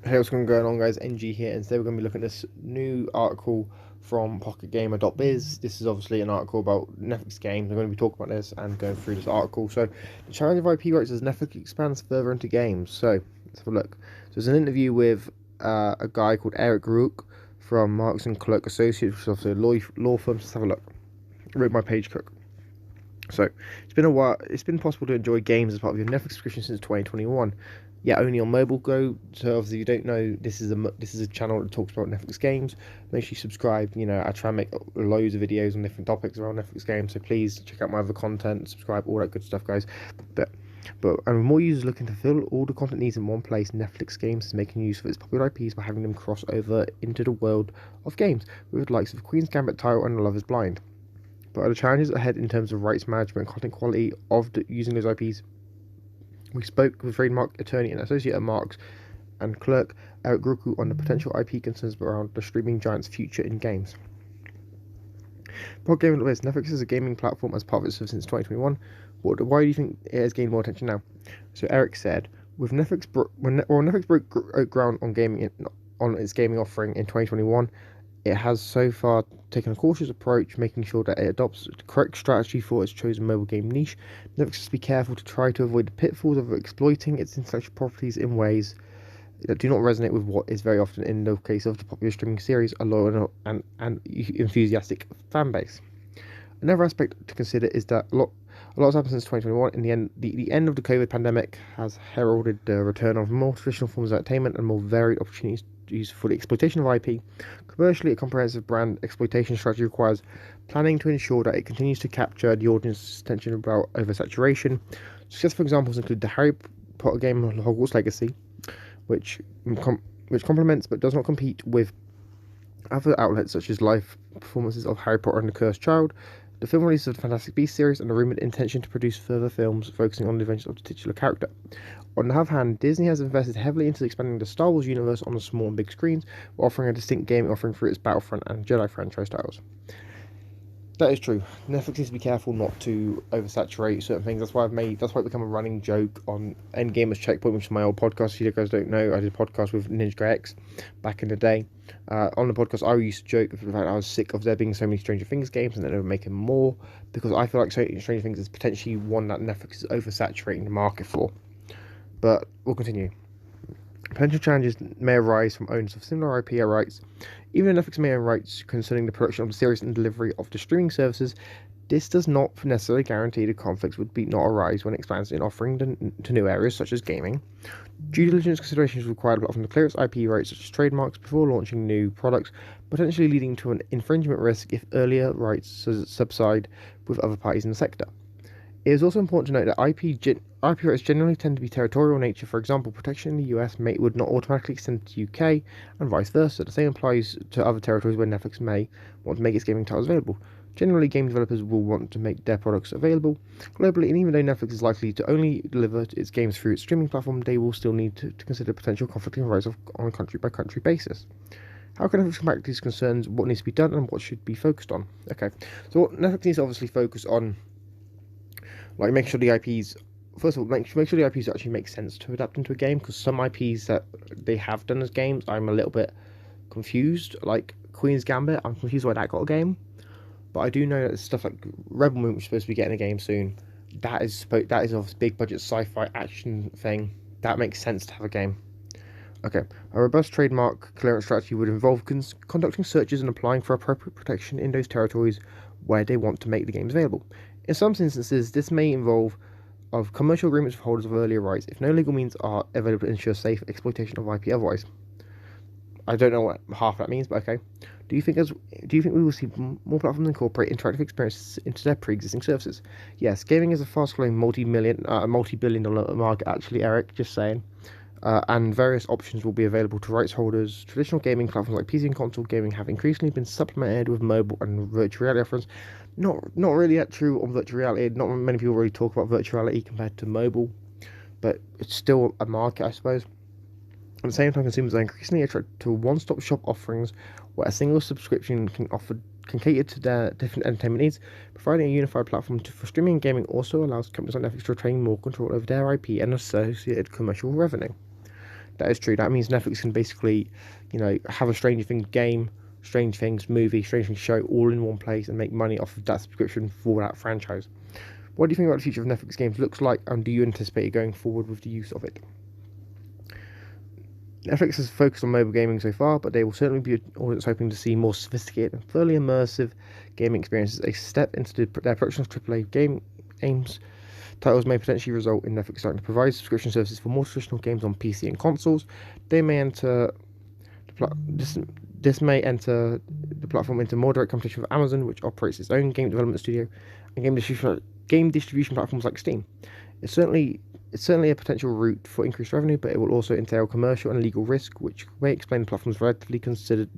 Hey, what's going on, guys? NG here, and today we're going to be looking at this new article from pocketgamer.biz. This is obviously an article about Netflix games. I'm going to be talking about this and going through this article. So, the challenge of IP rights as Netflix expands further into games. So, let's have a look. So, there's an interview with a guy called Eric Rook from Marks and Clerk Associates, which is obviously a law firm. Let's have a look. Read my page cook. So, it's been a while. It's been possible to enjoy games as part of your Netflix subscription since 2021. Yeah, only on mobile go. So obviously, if you don't know, this is a channel that talks about Netflix games. Make sure you subscribe. I try and make loads of videos on different topics around Netflix games. So please check out my other content, subscribe, all that good stuff, guys. But and with more users looking to fill all the content needs in one place, Netflix Games is making use of its popular IPs by having them cross over into the world of games with the likes of Queen's Gambit title and Love Is Blind. But are the challenges ahead in terms of rights management and content quality of using those IPs? We spoke with trademark attorney and associate at Marks and Clerk Eric Gruku on the potential IP concerns around the streaming giant's future in games. Netflix is a gaming platform as part of its service since 2021. Why do you think it has gained more attention now? So Eric said, with Netflix, Netflix broke ground on on its gaming offering in 2021, it has so far taken a cautious approach, making sure that it adopts the correct strategy for its chosen mobile game niche. Netflix must be careful to try to avoid the pitfalls of exploiting its intellectual properties in ways that do not resonate with what is very often, in the case of the popular streaming series, a loyal and enthusiastic fan base. Another aspect to consider is that a lot has happened since 2021. In the end, the end of the COVID pandemic has heralded the return of more traditional forms of entertainment and more varied opportunities for the exploitation of IP. Commercially, a comprehensive brand exploitation strategy requires planning to ensure that it continues to capture the audience's attention about oversaturation. Successful examples include the Harry Potter game Hogwarts Legacy, which complements but does not compete with other outlets such as live performances of Harry Potter and the Cursed Child, the film release of the Fantastic Beasts series, and the rumoured intention to produce further films focusing on the adventures of the titular character. On the other hand, Disney has invested heavily into expanding the Star Wars universe on the small and big screens, while offering a distinct gaming offering through its Battlefront and Jedi franchise titles. That is true. Netflix needs to be careful not to oversaturate certain things. That's why it become a running joke on Endgamer's Checkpoint, which is my old podcast. If you guys don't know, I did a podcast with Ninja X back in the day. On the podcast, I used to joke with the fact I was sick of there being so many Stranger Things games and that they were making more, because I feel like Stranger Things is potentially one that Netflix is oversaturating the market for. But we'll continue. Potential challenges may arise from owners of similar IP rights. Even though Netflix may own rights concerning the production of the series and delivery of the streaming services, this does not necessarily guarantee the conflicts would not arise when it expands in offering to new areas such as gaming. Due diligence considerations required from the clear its IP rights such as trademarks before launching new products, potentially leading to an infringement risk if earlier rights subside with other parties in the sector. It is also important to note that IP rights generally tend to be territorial in nature. For example, protection in the US would not automatically extend to the UK, and vice versa. The same applies to other territories where Netflix may want to make its gaming titles available. Generally, game developers will want to make their products available globally, and even though Netflix is likely to only deliver its games through its streaming platform, they will still need to consider potential conflicting rights on a country-by-country basis. How can Netflix combat these concerns? What needs to be done, and what should be focused on? Okay, so what Netflix needs to obviously focus on, like, make sure the IPs, first of all, make sure the IPs actually make sense to adapt into a game, because some IPs that they have done as games, I'm a little bit confused. Like Queen's Gambit, I'm confused why that got a game. But I do know that stuff like Rebel Moon, which is supposed to be getting a game soon, that is a big budget sci-fi action thing. That makes sense to have a game. Okay, a robust trademark clearance strategy would involve conducting searches and applying for appropriate protection in those territories where they want to make the games available. In some instances, this may involve commercial agreements with holders of earlier rights if no legal means are available to ensure safe exploitation of IP otherwise. I don't know what half that means, but okay. Do you think we will see more platforms incorporate interactive experiences into their pre-existing services? Yes, gaming is a fast-growing multi-billion-dollar market, actually, Eric, just saying. And various options will be available to rights holders. Traditional gaming platforms like PC and console gaming have increasingly been supplemented with mobile and virtual reality offerings. Not really that true on virtual reality. Not many people really talk about virtual reality compared to mobile, but it's still a market, I suppose. At the same time, consumers are increasingly attracted to one-stop shop offerings where a single subscription can cater to their different entertainment needs. Providing a unified platform for streaming and gaming also allows companies like Netflix to retain more control over their IP and associated commercial revenue. That is true. That means Netflix can basically, have a Stranger Things game, Strange Things movie, Strange Things show all in one place and make money off of that subscription for that franchise. What do you think about the future of Netflix games looks like, and do you anticipate it going forward with the use of it? Netflix has focused on mobile gaming so far, but they will certainly be an audience hoping to see more sophisticated and fully immersive gaming experiences. A step into their production of AAA games titles may potentially result in Netflix starting to provide subscription services for more traditional games on PC and consoles. They may enter this may enter the platform into more direct competition with Amazon, which operates its own game development studio and game distribution platforms like Steam. It's certainly a potential route for increased revenue, but it will also entail commercial and legal risk, which may explain the platform's relatively considered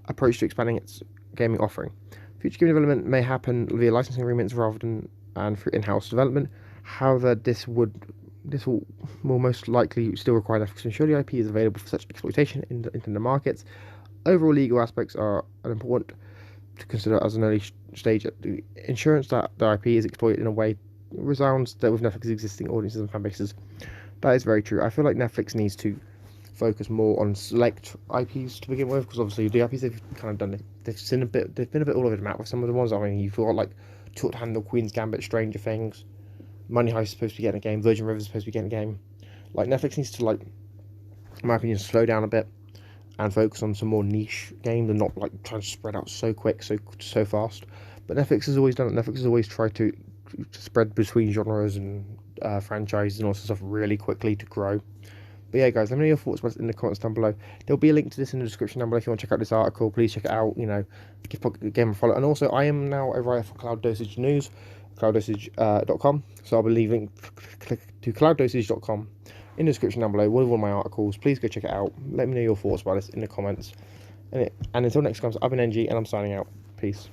approach to expanding its gaming offering. Future game development may happen via licensing agreements rather than through in-house development. However, this will most likely still require Netflix to ensure the IP is available for such exploitation in the markets. Overall, legal aspects are important to consider as an early stage. The insurance that the IP is exploited in a way resounds that with Netflix's existing audiences and fan bases. That is very true. I feel like Netflix needs to focus more on select IPs to begin with, because obviously the IPs they've kind of done, they've been a bit all over the map with some of the ones. I mean, you've got like Tilt Handle, Queen's Gambit, Stranger Things, Money Heist is supposed to be getting a game, Virgin River is supposed to be getting a game. Like, Netflix needs to, like, in my opinion, slow down a bit and focus on some more niche games and not like trying to spread out so quick, so fast. But Netflix has always done it. Netflix has always tried to spread between genres and franchises and all sorts of stuff really quickly to grow. But yeah, guys, let me know your thoughts about it in the comments down below. There'll be a link to this in the description down below if you want to check out this article. Please check it out. Give the game a follow. And also, I am now a writer for Cloud Dosage News, clouddosage.com. So I'll be leaving to clouddosage.com in the description down below with all my articles. Please go check it out. Let me know your thoughts about this in the comments. And until next time, I've been NG, and I'm signing out. Peace.